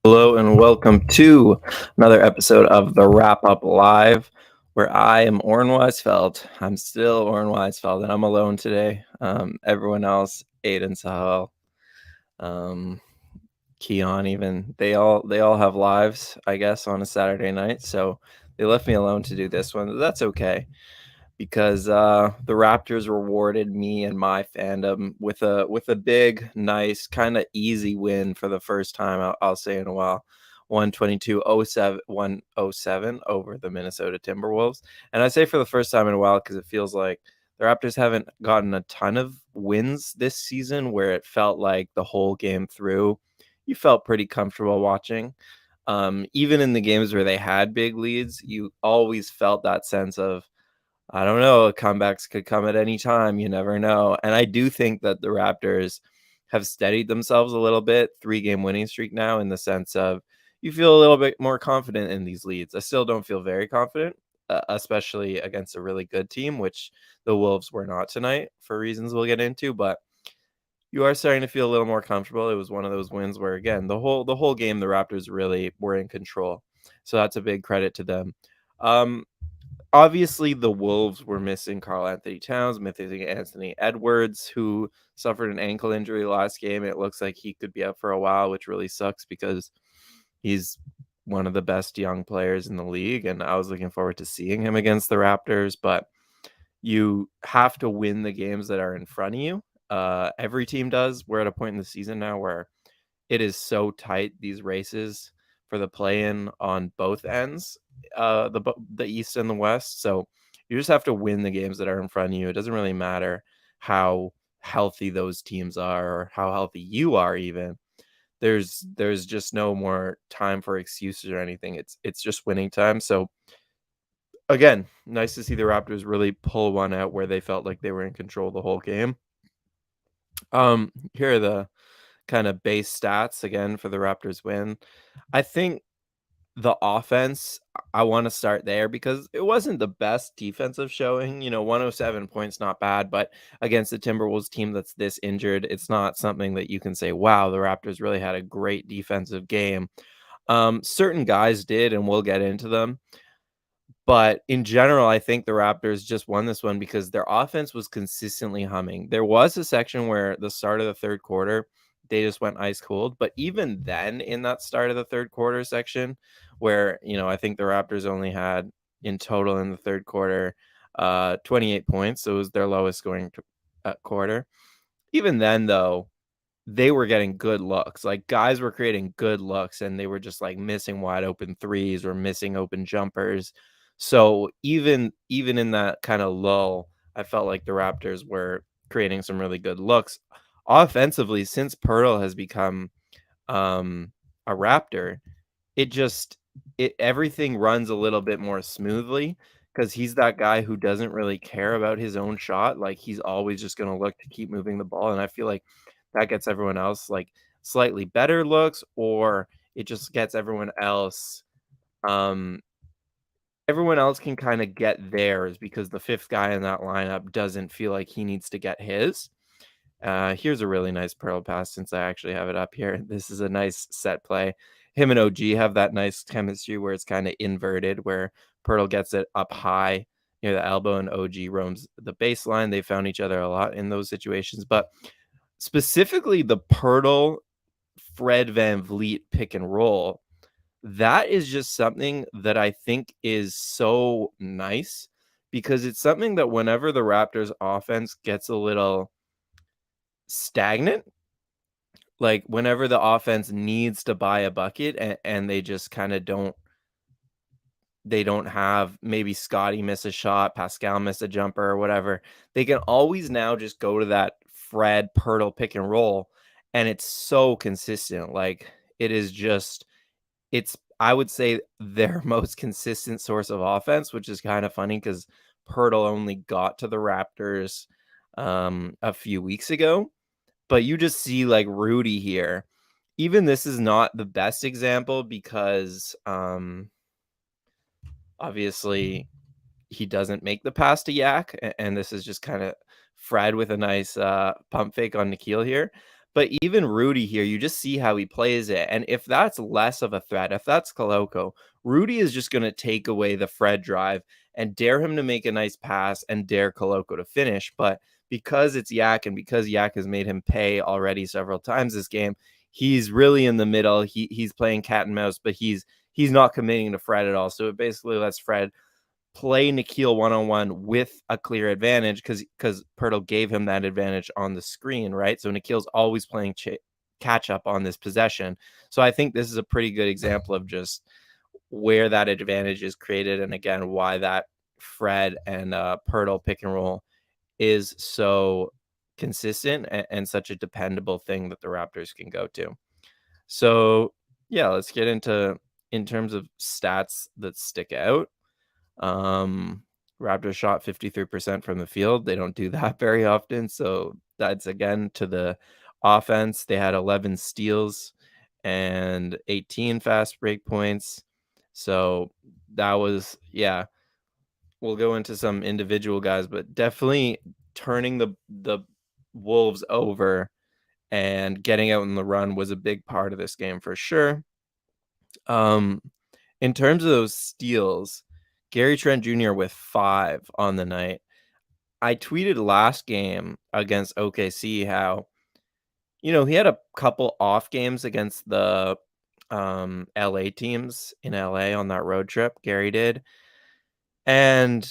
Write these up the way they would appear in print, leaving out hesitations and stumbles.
Hello and welcome to another episode of the Wrap Up Live, where I am Orrin Weisfeld. I'm still Orrin Weisfeld, and I'm alone today. Everyone else, Aiden Sahel, um, Keon, even they all have lives, I guess, on a Saturday night. So they left me alone to do this one. But that's okay because the Raptors rewarded me and my fandom with a big, nice, kind of easy win for the first time I'll say in a while. 122-107 over the Minnesota Timberwolves. And I say for the first time in a while because it feels like the Raptors haven't gotten a ton of wins this season where it felt like the whole game through you felt pretty comfortable watching. Even in the games where they had big leads, you always felt that sense of I don't know. Comebacks could come at any time. You never know. And I do think that the Raptors have steadied themselves a little bit, 3-game winning streak now, in the sense of you feel a little bit more confident in these leads. I still don't feel very confident, especially against a really good team, which the Wolves were not tonight for reasons we'll get into. But you are starting to feel a little more comfortable. It was one of those wins where, again, the whole game, the Raptors really were in control. So that's a big credit to them. Um, Obviously, the Wolves were missing Karl Anthony Towns, missing Anthony Edwards, who suffered an ankle injury last game. It looks like he could be out for a while, which really sucks because he's one of the best young players in the league, and I was looking forward to seeing him against the Raptors. But you have to win the games that are in front of you. Every team does. We're at a point in the season now where it is so tight, these races for the play-in on both ends, the East and the West. So you just have to win the games that are in front of you. It doesn't really matter how healthy those teams are or how healthy you are even. There's just no more time for excuses or anything. It's just winning time. So again, nice to see the Raptors really pull one out where they felt like they were in control the whole game. Here are the kind of base stats again for the Raptors win. I think the offense, I want to start there because it wasn't the best defensive showing. 107 points, not bad, but against the Timberwolves team that's this injured, it's not something that you can say, wow, the Raptors really had a great defensive game. Certain guys did, and we'll get into them. But in general, I think the Raptors just won this one because their offense was consistently humming. There was a section where the start of the third quarter, they just went ice cold. But even then, in that start of the third quarter section, where, I think the Raptors only had in total in the third quarter 28 points. So it was their lowest scoring quarter. Even then, though, they were getting good looks. Like guys were creating good looks and they were just like missing wide open threes or missing open jumpers. So even in that kind of lull, I felt like the Raptors were creating some really good looks. Offensively, since Pirtle has become a Raptor, it just everything runs a little bit more smoothly because he's that guy who doesn't really care about his own shot. Like he's always just going to look to keep moving the ball, and I feel like that gets everyone else like slightly better looks, or it just gets um everyone else can kind of get theirs because the fifth guy in that lineup doesn't feel like he needs to get his. Here's a really nice Pearl pass since I actually have it up here. This is a nice set play. Him and OG have that nice chemistry where it's kind of inverted, where Pirtle gets it up high near the elbow and OG roams the baseline. They found each other a lot in those situations, but specifically the Pirtle Fred Van Vliet pick and roll, that is just something that I think is so nice because it's something that whenever the Raptors offense gets a little stagnant, like whenever the offense needs to buy a bucket and they just kind of don't have maybe Scotty miss a shot, Pascal miss a jumper or whatever, they can always now just go to that Fred Pirtle pick and roll, and it's so consistent. Like it is just it's I would say their most consistent source of offense, which is kind of funny because Pirtle only got to the Raptors a few weeks ago. But you just see like Rudy here. Even this is not the best example because obviously he doesn't make the pass to Yak, and this is just kind of Fred with a nice pump fake on Nikhil here. But even Rudy here, you just see how he plays it, and if that's less of a threat, if that's Koloko, Rudy is just gonna take away the Fred drive and dare him to make a nice pass and dare Koloko to finish, but because it's Yak and because Yak has made him pay already several times this game, he's really in the middle. He's playing cat and mouse, but he's not committing to Fred at all. So it basically lets Fred play Nikhil one-on-one with a clear advantage because Pirtle gave him that advantage on the screen, right? So Nikhil's always playing catch up on this possession. So I think this is a pretty good example of just where that advantage is created, and again, why that Fred and Pirtle pick and roll is so consistent and such a dependable thing that the Raptors can go to. So yeah, let's get into in terms of stats that stick out. Raptors shot 53% from the field. They don't do that very often. So that's again to the offense. They had 11 steals and 18 fast break points. So that was, yeah, we'll go into some individual guys, but definitely turning the Wolves over and getting out in the run was a big part of this game for sure. In terms of those steals, Gary Trent Jr. with 5 on the night. I tweeted last game against OKC how, he had a couple off games against the LA teams in LA on that road trip. Gary did. And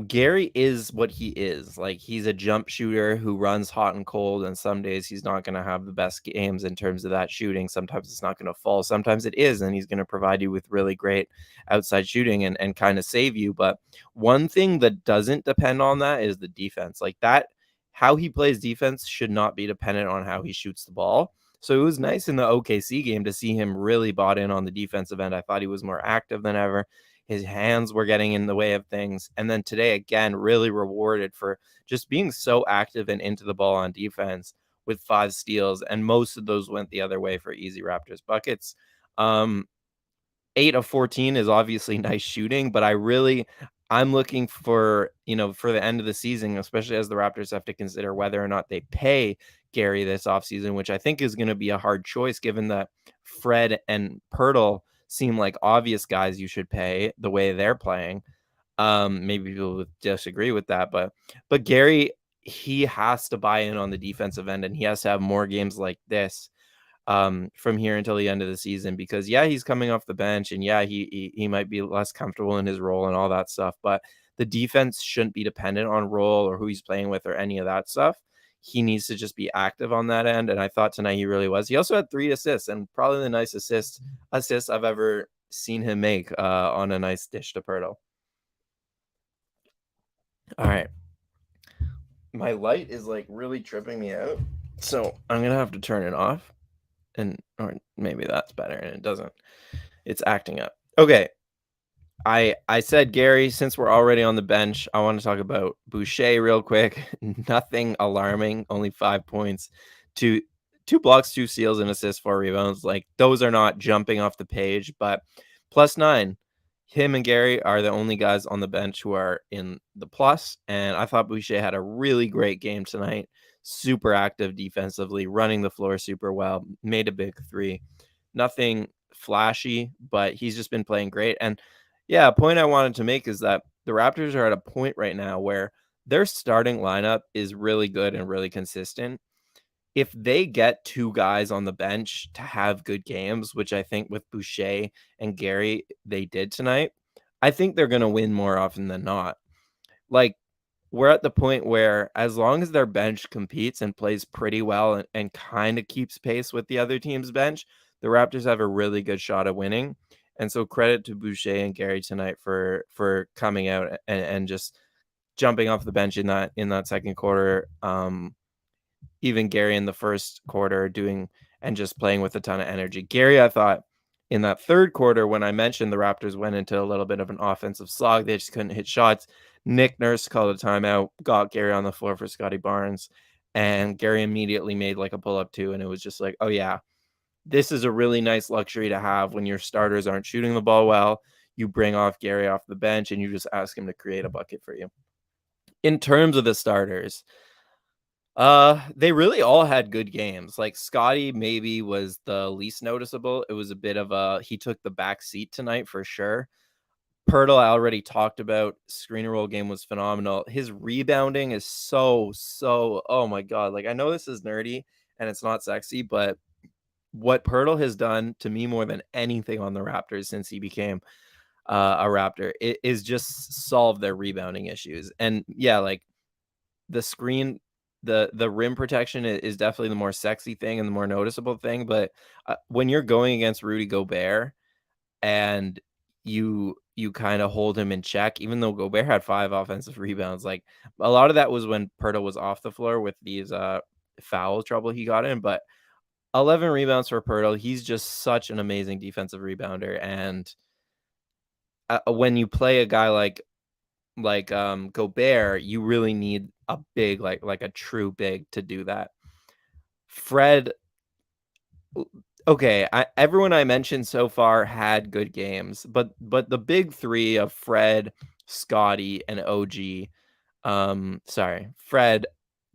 Gary is what he is. Like, he's a jump shooter who runs hot and cold, and some days he's not going to have the best games in terms of that shooting. Sometimes it's not going to fall. Sometimes it is, and he's going to provide you with really great outside shooting and kind of save you. But one thing that doesn't depend on that is the defense. Like that, how he plays defense should not be dependent on how he shoots the ball. So it was nice in the OKC game to see him really bought in on the defensive end. I thought he was more active than ever. His hands were getting in the way of things. And then today, again, really rewarded for just being so active and into the ball on defense with 5 steals. And most of those went the other way for easy Raptors buckets. 8 of 14 is obviously nice shooting, but I'm looking for, for the end of the season, especially as the Raptors have to consider whether or not they pay Gary this offseason, which I think is going to be a hard choice given that Fred and Pirtle seem like obvious guys you should pay the way they're playing. Maybe people would disagree with that, but Gary, he has to buy in on the defensive end, and he has to have more games like this from here until the end of the season, because yeah, he's coming off the bench, and yeah, he might be less comfortable in his role and all that stuff, but the defense shouldn't be dependent on role or who he's playing with or any of that stuff. He needs to just be active on that end, and I thought tonight he really was. He also had 3 assists, and probably the nice assists I've ever seen him make on a nice dish to Pirtle. All right, my light is like really tripping me out, so I'm gonna have to turn it off. Or maybe that's better, and it doesn't. It's acting up. Okay. I said Gary, since we're already on the bench, I want to talk about Boucher real quick. Nothing alarming, only 5 points, two blocks, 2 steals, and assists, 4 rebounds. Like, those are not jumping off the page, but +9. Him and Gary are the only guys on the bench who are in the plus, and I thought Boucher had a really great game tonight. Super active defensively, running the floor super well, made a big 3. Nothing flashy, but he's just been playing great. And yeah, a point I wanted to make is that the Raptors are at a point right now where their starting lineup is really good and really consistent. If they get 2 guys on the bench to have good games, which I think with Boucher and Gary they did tonight, I think they're going to win more often than not. Like, we're at the point where as long as their bench competes and plays pretty well and kind of keeps pace with the other team's bench, the Raptors have a really good shot at winning. And so credit to Boucher and Gary tonight for coming out and just jumping off the bench in that second quarter. Even Gary in the first quarter doing and just playing with a ton of energy. Gary, I thought in that third quarter, when I mentioned the Raptors went into a little bit of an offensive slog, they just couldn't hit shots. Nick Nurse called a timeout, got Gary on the floor for Scotty Barnes, and Gary immediately made like a pull-up too, and it was just like, oh yeah, this is a really nice luxury to have when your starters aren't shooting the ball well. You bring off Gary off the bench, and you just ask him to create a bucket for you. In terms of the starters, They really all had good games. Like Scotty maybe was the least noticeable. It was a bit of a he took the back seat tonight for sure. Pirtle, I already talked about. Screen and roll game was phenomenal. His rebounding is so oh my god. Like I know this is nerdy and it's not sexy, but what Pirtle has done to me more than anything on the Raptors since he became a Raptor is just solve their rebounding issues. And yeah, like the screen, the rim protection is definitely the more sexy thing and the more noticeable thing. But when you're going against Rudy Gobert and you kind of hold him in check, even though Gobert had 5 offensive rebounds, like a lot of that was when Perta was off the floor with these foul trouble he got in. But 11 rebounds for Pirtle. He's just such an amazing defensive rebounder. And when you play a guy like Gobert, you really need a big, like a true big to do that. Fred, okay, everyone I mentioned so far had good games, but the big three of Fred, Scotty, and OG. Sorry, Fred,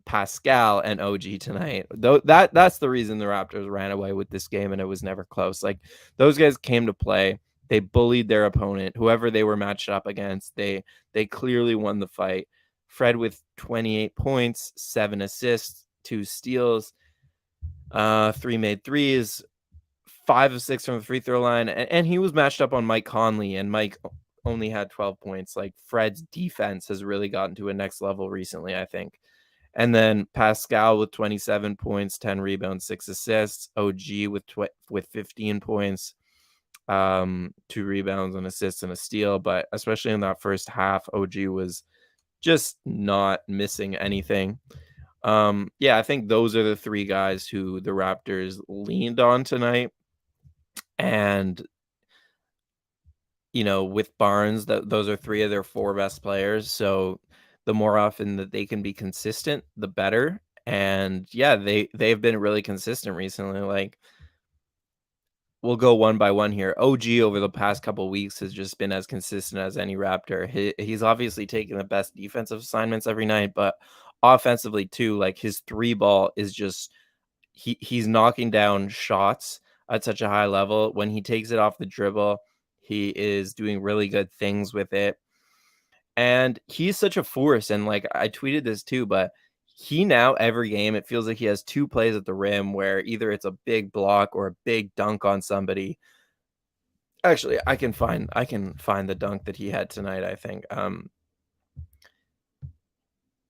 Pascal, and OG tonight. Though that's the reason the Raptors ran away with this game, and it was never close. Like those guys came to play. They bullied their opponent, whoever they were matched up against. They clearly won the fight. Fred with 28 points, 7 assists, 2 steals, 3 made threes, 5 of 6 from the free throw line, and he was matched up on Mike Conley, and Mike only had 12 points. Like Fred's defense has really gotten to a next level recently, I think. And then Pascal with 27 points, 10 rebounds, 6 assists. OG with 15 points, 2 rebounds, an assist, and a steal. But especially in that first half, OG was just not missing anything. Yeah, I think those are the three guys who the Raptors leaned on tonight. And with Barnes, those are 3 of their 4 best players. So the more often that they can be consistent, the better. And yeah, they've been really consistent recently. Like we'll go one by one here. OG over the past couple weeks has just been as consistent as any Raptor. He's obviously taking the best defensive assignments every night, but offensively too. Like his 3 ball is just he's knocking down shots at such a high level. When he takes it off the dribble, he is doing really good things with it. And he's such a force. And like I tweeted this too, but he now every game it feels like he has 2 plays at the rim where either it's a big block or a big dunk on somebody. Actually, I can find the dunk that he had tonight, I think.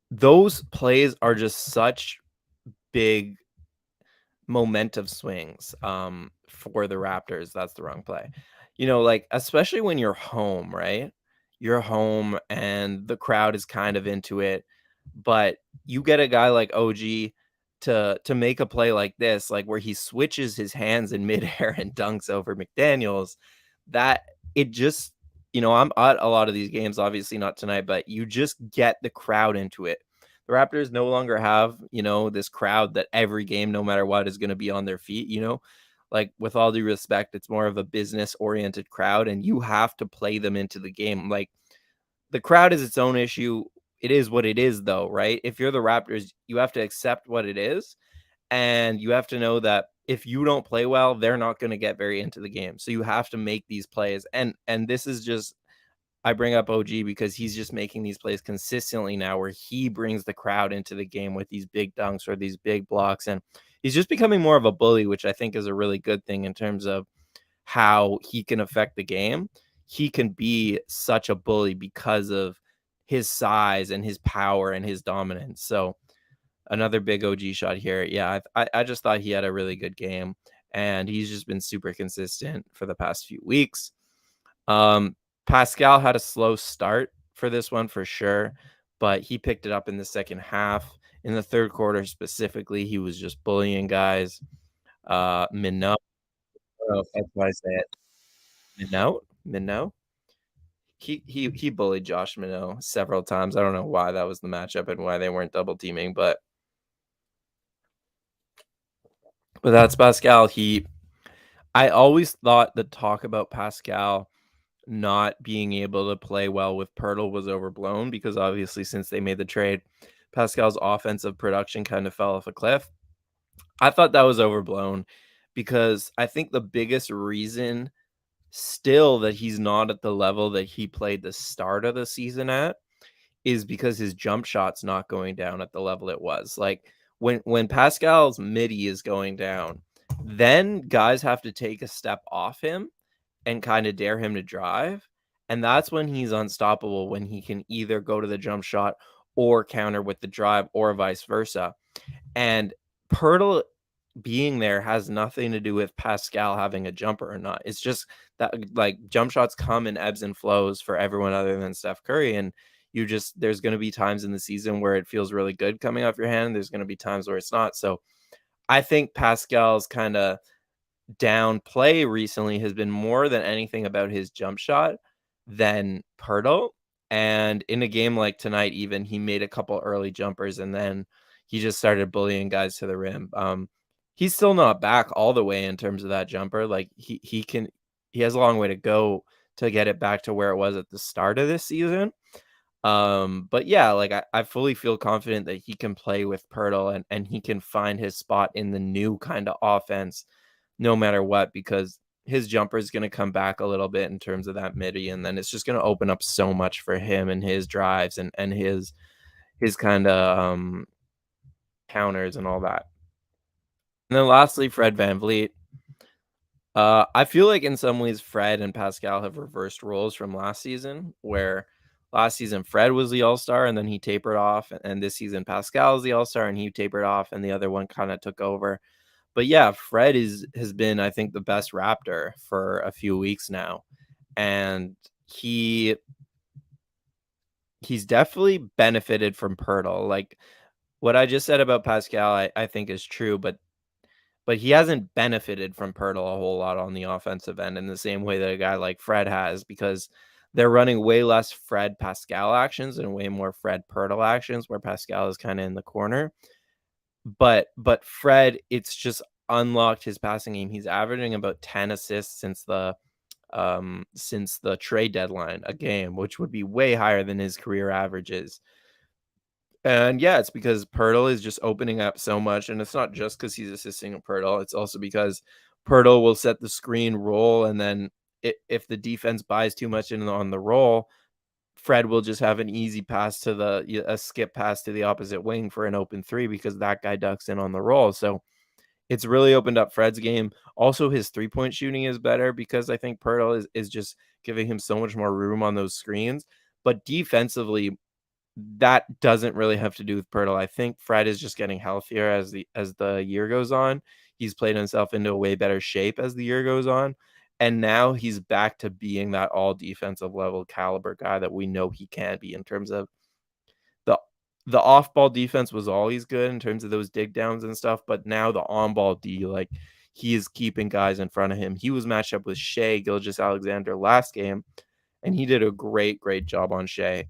Those plays are just such big momentum swings for the Raptors. That's the wrong play. Like especially when you're home, right? You're home and the crowd is kind of into it, but you get a guy like OG to make a play like this, like where he switches his hands in midair and dunks over McDaniels. That it just I'm at a lot of these games, obviously not tonight, but you just get the crowd into it. The Raptors no longer have, this crowd that every game, no matter what, is going to be on their feet. Like with all due respect, it's more of a business oriented crowd, and you have to play them into the game. Like the crowd is its own issue. It is what it is, though, right? If you're the Raptors, you have to accept what it is, and you have to know that if you don't play well, they're not going to get very into the game. So you have to make these plays, and this is just I bring up OG because he's just making these plays consistently now where he brings the crowd into the game with these big dunks or these big blocks. And he's just becoming more of a bully, which I think is a really good thing in terms of how he can affect the game. He can be such a bully because of his size and his power and his dominance. So another big OG shot here. Yeah, I just thought he had a really good game, and he's just been super consistent for the past few weeks. Pascal had a slow start for this one for sure, but he picked it up in the second half. In the third quarter specifically, he was just bullying guys. Minot, I don't know if that's why I say it. Minot. He bullied Josh Minot several times. I don't know why that was the matchup and why they weren't double teaming, but that's Pascal. I always thought the talk about Pascal not being able to play well with Pirtle was overblown because obviously since they made the trade, Pascal's offensive production kind of fell off a cliff. I thought that was overblown because I think the biggest reason still that he's not at the level that he played the start of the season at is because his jump shot's not going down at the level it was. Like when Pascal's midi is going down, then guys have to take a step off him and kind of dare him to drive. And that's when he's unstoppable, when he can either go to the jump shot or counter with the drive or vice versa. And Pirtle being there has nothing to do with Pascal having a jumper or not. It's just that like jump shots come in ebbs and flows for everyone other than Steph Curry. And there's going to be times in the season where it feels really good coming off your hand. There's going to be times where it's not. So I think Pascal's kind of down play recently has been more than anything about his jump shot than Pirtle. And in a game like tonight, even he made a couple early jumpers and then he just started bullying guys to the rim. He's still not back all the way in terms of that jumper. Like he has a long way to go to get it back to where it was at the start of this season. But yeah, like I fully feel confident that he can play with Pirtle and he can find his spot in the new kind of offense no matter what, because his jumper is going to come back a little bit in terms of that midi, and then it's just going to open up so much for him and his drives and his kind of counters and all that. And then lastly, Fred VanVleet. I feel like in some ways Fred and Pascal have reversed roles from last season, where last season Fred was the all-star and then he tapered off, and this season Pascal is the all-star and he tapered off and the other one kind of took over. But yeah, Fred has been, I think, the best Raptor for a few weeks now. And he's definitely benefited from Pirtle. Like what I just said about Pascal, I think is true, but he hasn't benefited from Pirtle a whole lot on the offensive end in the same way that a guy like Fred has, because they're running way less Fred Pascal actions and way more Fred Pirtle actions, where Pascal is kind of in the corner. But Fred, it's just unlocked his passing game. He's averaging about 10 assists since the trade deadline a game, which would be way higher than his career averages. And yeah, it's because Pirtle is just opening up so much, and it's not just because he's assisting Pirtle. It's also because Pirtle will set the screen roll, and then if the defense buys too much in on the roll, Fred will just have an easy pass to a skip pass to the opposite wing for an open three because that guy ducks in on the roll. So it's really opened up Fred's game. Also, his 3-point shooting is better because I think Pirtle is just giving him so much more room on those screens. But defensively, that doesn't really have to do with Pirtle. I think Fred is just getting healthier as the year goes on. He's played himself into a way better shape as the year goes on. And now he's back to being that all defensive level caliber guy that we know he can be in terms of the off-ball defense was always good in terms of those dig downs and stuff, but now the on-ball D, like he is keeping guys in front of him. He was matched up with Shai Gilgeous-Alexander last game, and he did a great job on Shai.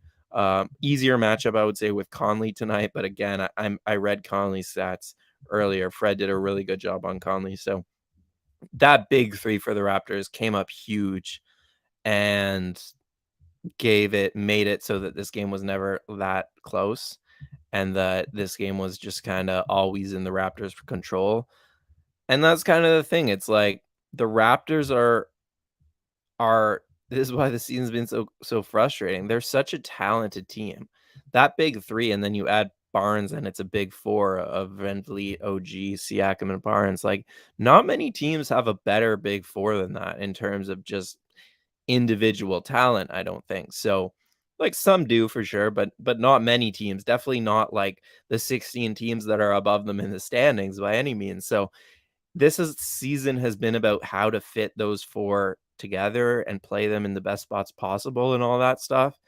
Easier matchup, I would say, with Conley tonight, but again, I read Conley's stats earlier. Fred did a really good job on Conley, so that big three for the Raptors came up huge and made it so that this game was never that close and that this game was just kind of always in the Raptors' control. And that's kind of the thing. It's like the Raptors are this is why the season's been so frustrating. They're such a talented team. That big three, and then you add Barnes, and it's a big four of VanVleet, OG, Siakam, and Barnes. Like, not many teams have a better big four than that in terms of just individual talent, I don't think. So, like, some do for sure, but not many teams. Definitely not like the 16 teams that are above them in the standings by any means. So season has been about how to fit those four together and play them in the best spots possible and all that stuff.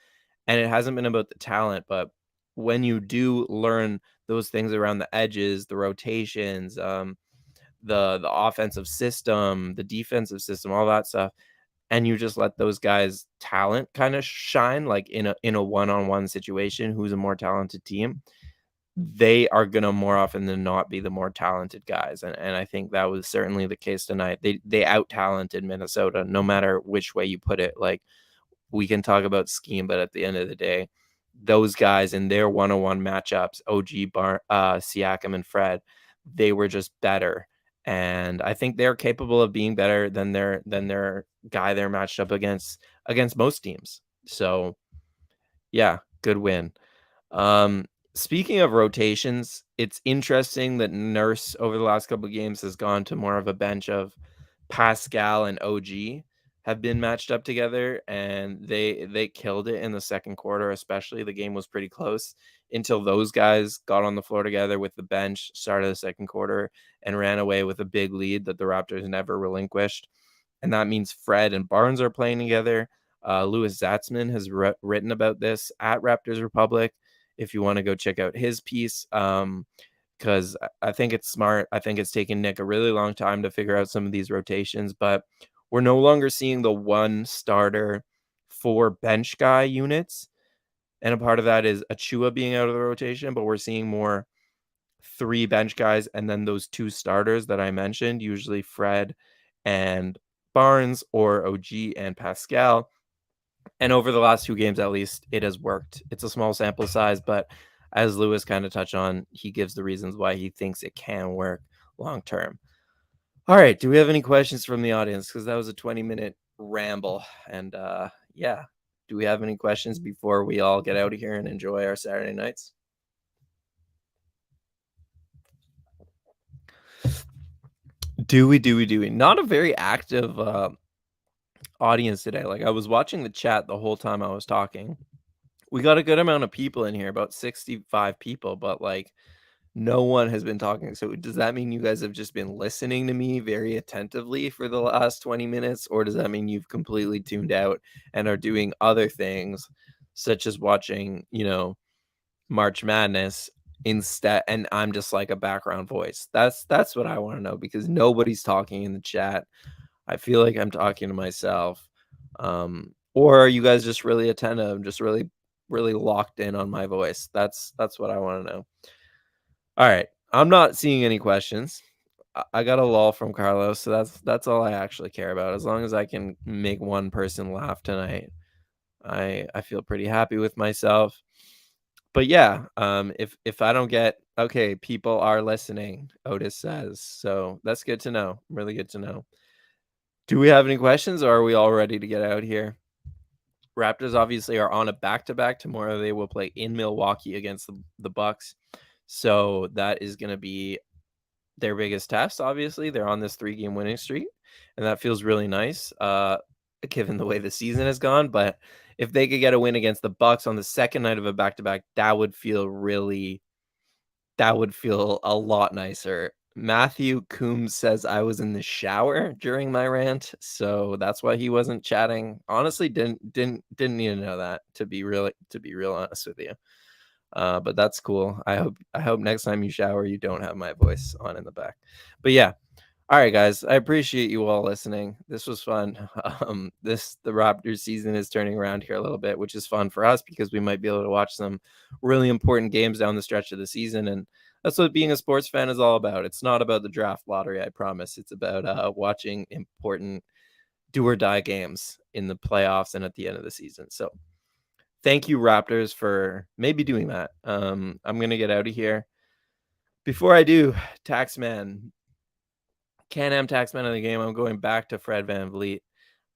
And it hasn't been about the talent, but when you do learn those things around the edges, the rotations, the offensive system, the defensive system, all that stuff, and you just let those guys' talent kind of shine, like in a one-on-one situation, who's a more talented team, they are gonna more often than not be the more talented guys. And I think that was certainly the case tonight. They out-talented Minnesota, no matter which way you put it. Like, we can talk about scheme, but at the end of the day, those guys in their one-on-one matchups, Siakam and Fred, they were just better. And I think they're capable of being better than their guy they're matched up against most teams. So yeah, good win. Um, Speaking of rotations, it's interesting that Nurse over the last couple of games has gone to more of a bench of Pascal and OG have been matched up together, and they killed it in the second quarter. Especially, the game was pretty close until those guys got on the floor together with the bench, started the second quarter, and ran away with a big lead that the Raptors never relinquished. And that means Fred and Barnes are playing together. Louis Zatzman has written about this at Raptors Republic. If you want to go check out his piece, because I think it's smart. I think it's taken Nick a really long time to figure out some of these rotations, but we're no longer seeing the one starter, four bench guy units. And a part of that is Achua being out of the rotation, but we're seeing more three bench guys and then those two starters that I mentioned, usually Fred and Barnes or OG and Pascal. And over the last two games, at least, it has worked. It's a small sample size, but as Lewis kind of touched on, he gives the reasons why he thinks it can work long term. All right. Do we have any questions from the audience? Because that was a 20-minute ramble. And yeah, do we have any questions before we all get out of here and enjoy our Saturday nights? Do we? Not a very active audience today. Like, I was watching the chat the whole time I was talking. We got a good amount of people in here, about 65 people, but like no one has been talking. So does that mean you guys have just been listening to me very attentively for the last 20 minutes? Or does that mean you've completely tuned out and are doing other things, such as watching, March Madness instead? And I'm just like a background voice. That's what I want to know, because nobody's talking in the chat. I feel like I'm talking to myself. Or are you guys just really attentive, just really, really locked in on my voice? That's what I want to know. All right. I'm not seeing any questions. I got a lull from Carlos, so that's all I actually care about. As long as I can make one person laugh tonight, I feel pretty happy with myself. But yeah, if I don't get, okay, people are listening, Otis says. So that's good to know. Really good to know. Do we have any questions, or are we all ready to get out here? Raptors obviously are on a back-to-back tomorrow. They will play in Milwaukee against the Bucks. So that is going to be their biggest test. Obviously, they're on this 3-game winning streak, and that feels really nice, given the way the season has gone. But if they could get a win against the Bucks on the second night of a back-to-back, that would feel a lot nicer. Matthew Coombs says I was in the shower during my rant, so that's why he wasn't chatting. Honestly, didn't need to know that, to be real honest with you. But that's cool. I hope next time you shower you don't have my voice on in the back. But yeah. All right, guys. I appreciate you all listening. This was fun. The Raptors season is turning around here a little bit, which is fun for us because we might be able to watch some really important games down the stretch of the season. And that's what being a sports fan is all about. It's not about the draft lottery, I promise. It's about watching important do or die games in the playoffs and at the end of the season. So thank you, Raptors, for maybe doing that. I'm going to get out of here. Before I do, Taxman, Can-Am Taxman of the game, I'm going back to Fred VanVleet.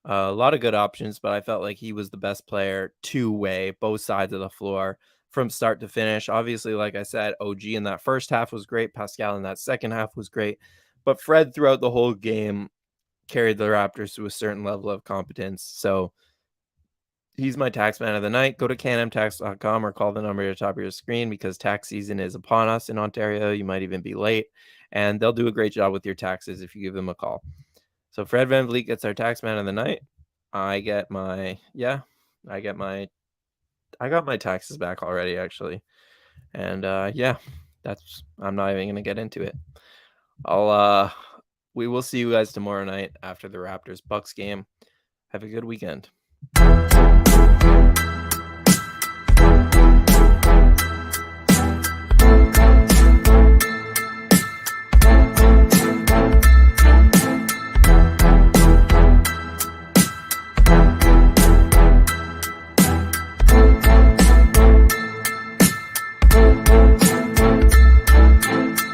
A lot of good options, but I felt like he was the best player two-way, both sides of the floor from start to finish. Obviously, like I said, OG in that first half was great. Pascal in that second half was great. But Fred throughout the whole game carried the Raptors to a certain level of competence. So he's my taxman of the night. Go to canamtax.com or call the number at the top of your screen, because tax season is upon us in Ontario. You might even be late, and they'll do a great job with your taxes if you give them a call. So Fred VanVleet gets our taxman of the night. I got my taxes back already, actually. And yeah, I'm not even gonna get into it. We will see you guys tomorrow night after the Raptors Bucks game. Have a good weekend.